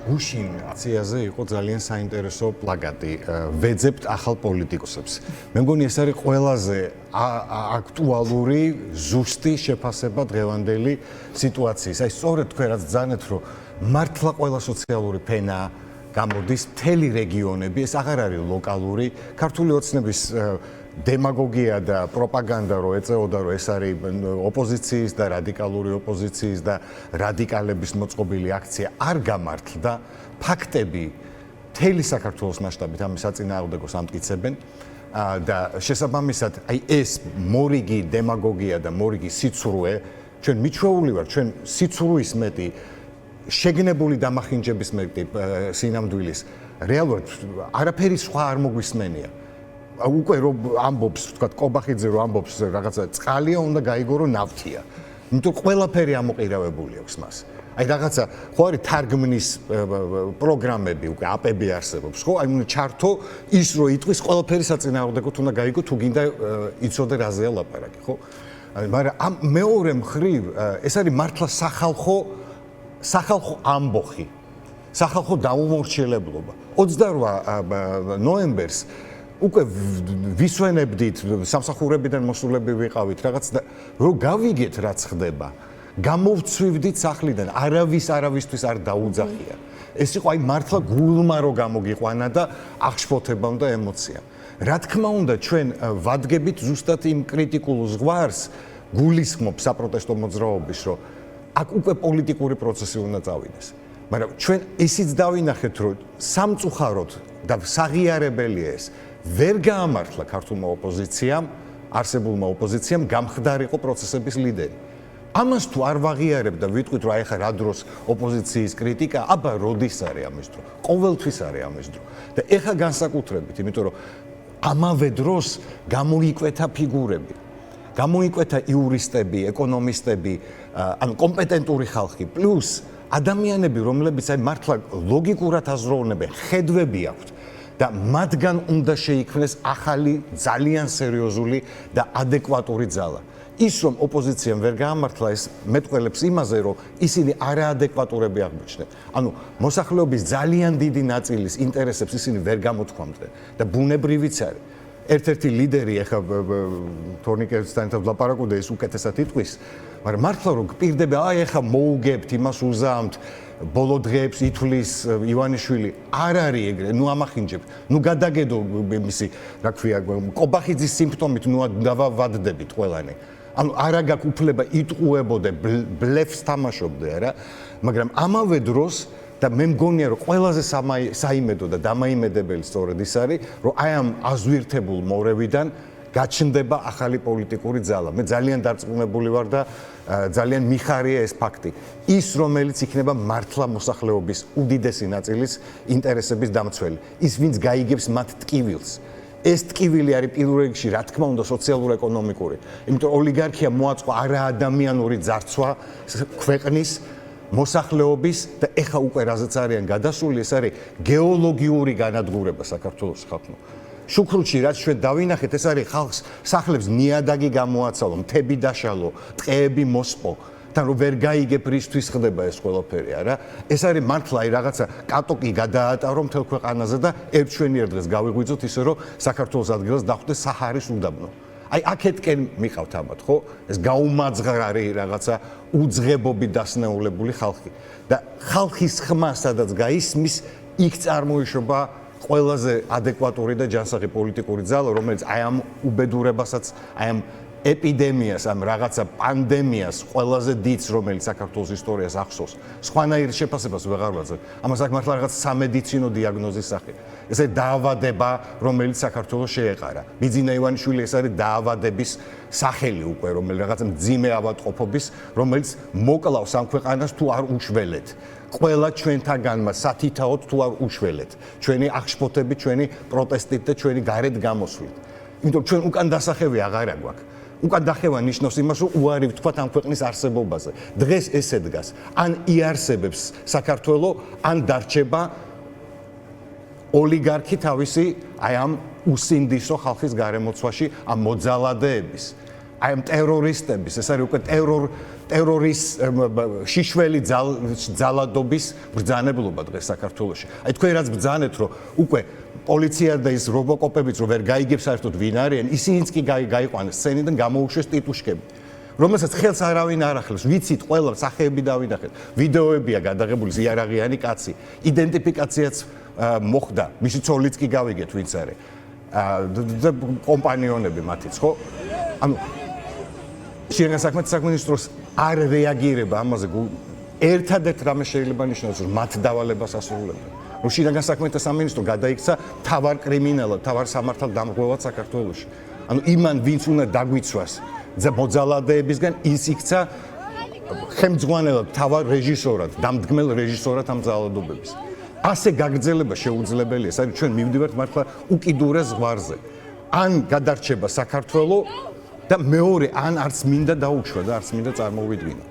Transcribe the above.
გუშინ აციაზე იყო ძალიან საინტერესო პლაკატი ვეძებთ ახალ პოლიტიკოსებს. მე მგონი ეს არის ყველაზე აქტუალური ზუსტი შეფასება დღევანდელი სიტუაციის. აი სწორედ თქვენ რაც ძანეთ რომ მართლა ყველა სოციალური ფენა გამოდის მთელი რეგიონები, ეს აღარ არის ლოკალური ქართული ოცნების დემაგოგია და პროპაგანდა რო ეწეოდა რომ ეს არის ოპოზიციის და რადიკალური ოპოზიციის და რადიკალების მოწყობილი აქცია არ გამართლდა ფაქტები მთელი საქართველოს მასშტაბით ამის საწინააღმდეგოს ამტკიცებენ და შესაბამისად აი ეს მორიგი დემაგოგია და მორიგი სიცრუე ჩვენ მიჩვეული ვართ ჩვენ სიცრუის მეტი შეგნებული დამახინჯების მეტი სინამდვილის რეალურად არაფერი სხვა არ მოგვისმენია უკვე რომ ამბობს თქვა კობახიძე რომ ამბობს რაღაცა წყალია უნდა გაიგო რომ ნავთია იმიტომ ყველაფერი ამოყირავებული აქვს მას აი რაღაცა ხო არის თარგმნის პროგრამები უკვე აპები არსებობს ხო აი უნდა ჩართო ის რომ იტყვის ყველაფერი საწინააღმდეგოდ უნდა გაიგო თუ გინდა იცოდე რაზეა ლაპარაკი ხო მაგრამ ამ მეორე მხრივ ეს არის მართლა სახალხო ამბოხი სახალხო დაუმორჩილებლობა 28 ნოემბერს უკვე ვისვენებდით სამსახურებიდან მოსულები ვიყავით რაღაც და რომ გავიგეთ რაც ხდება გამოვცვივდით სახლიდან არავისთვის არ დაუძახია ეს იყო აი მართლა გულმა რო გამოგიყვანა და აღშფოთება და ემოცია რა თქმა უნდა ჩვენ ვადგებით ზუსტად იმ კრიტიკულ ზღვარს გულისხმობ საპროტესტო მოძრაობის რომ აქ უკვე პოლიტიკური პროცესი უნდა წავიდეს მაგრამ ჩვენ ისიც დავინახეთ რომ სამწუხაროდ და საღიარებელია ეს ვერ გაამართლა ქართულმა ოპოზიციამ, არსებულმა ოპოზიციამ გამხდარიყო პროცესების ლიდერი. ამას თუ არ ვაღიარებ და ვიტყვით რომ აი ხა რა დროს ოპოზიციის კრიტიკა, აბა როდის არის ამის დრო? ყოველთვის არის ამის დრო. და ეხა განსაკუთრებით, იმიტომ რომ ამავე დროს გამოიკვეთა ფიგურები. გამოიკვეთა იურისტები, ეკონომისტები, ანუ კომპეტენტური ხალხი, პლუს ადამიანები, რომლებიც აი მართლა ლოგიკურად აზროვნებენ, ხედვები აქვთ. და მათგან უნდა შეიქმნეს ახალი ძალიან სერიოზული და ადეკვატური ძალა. ის რომ ოპოზიციამ ვერ გაამართლა ეს მეტყველებს იმაზე რომ ისინი არაადეკვატურები აღმოჩნდნენ. ანუ მოსახლეობის ძალიან დიდი ნაწილის ინტერესებს ისინი ვერ გამოთქვამდნენ და ბუნებრივიც არის. ერთ-ერთი ლიდერი ახლა თორნიკევიჩთან ერთად ლაპარაკობდა ის უკეთესად იტყვის, მაგრამ მართლა რომ გპირდება აი ახლა მოუგებთ იმას უზამთ ბოლო დღეებს ითვლის ივანიშვილი არ არის ეგრე ნუ ამახინჯებთ ნუ გადაგედო მისი რა ქვია კობახიძის სიმპტომით ნუ დავავადდებით ყველანი ანუ არა გაქვს უფლება იტყუებოდე ბლეფს თამაშობდე არა მაგრამ ამავე დროს და მე მგონია რომ ყველაზე საიმედო და დამაიმედებელი სწორედ ის არის რომ აი ამ აზვირთებულ მორევიდან გაჩნდება ახალი პოლიტიკური ძალა. მე ძალიან დარწმუნებული ვარ და ძალიან მიხარია ეს ფაქტი. ის რომელიც იქნება მართლა მოსახლეობის უდიდესი ნაწილის ინტერესების დამცველი. ის ვინც გაიგებს მათ ტკივილს. ეს ტკივილი არის პირველ რიგში რა თქმა უნდა სოციალურ-ეკონომიკური. იმიტომ ოლიგარქია მოაწყო არაადამიანური ძარცვა ქვეყნის მოსახლეობის და ეხა უკვე რაზეც არიან გადასული ეს არის გეოლოგიური განადგურება საქართველოს ხალხმა. შუქრუთში რაც ჩვენ დავინახეთ ეს არის ხალხს სახლებს ნიადაგი გამოაცალო, მთები დაშალო, ტყეები მოსპო, თან რომ ვერ გაიგებ რისთვის ხდება ეს ყველაფერი, არა? ეს არის მართლა აი რაღაცა კატოკი გადაატარო მთელ ქვეყანაზე და ერთშვენიერ დღეს გავიღვიძოთ ისე რომ საქართველოს ადგილას დახვდეს საჰარის უდაბნო. აი აქეთკენ მიყავთ ამათ, ხო? ეს გაუმაძღარი რაღაცა უძღებობით დასნეულებული ხალხი და ხალხის ხმა სადაც გაისმის იქ წარმოიშობა ყველაზე ადეკვატური და ჯანსაღი პოლიტიკური ძალა, რომელიც აი ამ უბედურებასაც, აი ამ ეპიდემიას, ამ რაღაცა პანდემიას ყველაზე დიდს, რომელიც საქართველოს ისტორიას ახსოვს, სხვანაირ შეფასებას ვეღარ ვაძლევ. ამას აქ მართლა რაღაც სამედიცინო დიაგნოზის სახე. ეს არის დაავადება, რომელიც საქართველოს შეეყარა. ბიძინა ივანიშვილი ეს არის დაავადების სახელი უკვე, რომელიც რაღაც მძიმე ავადმყოფობის, რომელიც მოკლავს ამ ქვეყანას თუ არ უშველეთ. ყველა ჩვენთაგანმა სათითაოდ თუ არ უშველეთ. ჩვენი აღშფოთებით, ჩვენი პროტესტით და ჩვენი გარეთ გამოსვლით. იმიტომ ჩვენ უკან დასახევი აღარ აგვაქვს. უკან დახევა ნიშნავს იმას, რომ უარი ვთქვათ ამ ქვეყნის არსებობაზე. დღეს ესე დგას. ან იარსებებს საქართველო, ან დარჩება ოლიგარქი თავისი აი ამ უსინდისო ხალხის გარემოცვაში, ამ მოძალადეების. აი ამ ტერორისტების, ეს არის უკვე ტერორის შიშველი ძალადობის ბრძანებლობა დღეს საქართველოში. აი თქვენ რაც ბრძანეთ, რომ უკვე პოლიცია და ის რობოკოპებიც რომ ვერ გაიგებს საერთოდ ვინ არიან, ისინიც კი გაიყვანეს სცენიდან, გამოუშვეს ტიტუშკები. რომელსაც ხელს არავინ არ ახლებს, ვიცით ყველა სახეები დავინახეთ. ვიდეოებია გადაღებული, ზიარაღიანი კაცი, იდენტიფიკაციაც მოხდა, მისი ცოლიც კი გავიგეთ ვინც არის. და კომპანიონები მათიც, ხო? ანუ შინაგან საქმეთა სამინისტროს არ რეაგირება ამაზე ერთადერთ რამე შეიძლება ნიშნავს, რომ მათ დავალებას ასრულებენ. რომ შინაგან საქმეთა სამინისტრო გადაიქცა თავარ კრიმინალად, თავარ სამართალ დამღვრელად საქართველოში. ანუ იმან ვინც უნდა დაგვიცვას მოძალადეებისგან ის იქცა ხელმძღვანელად, თავარ რეჟისორად, დამდგმელ რეჟისორად ამ ძალადობების. ასე გაგრძელება შეუძლებელია, ეს არის ჩვენ მივდივართ მართლა უკიდურეს ზღვარზე. ან გადარჩება საქართველო და მეორე ან არც მინდა დაუჩვა და არც მინდა წარმოვიდგინო.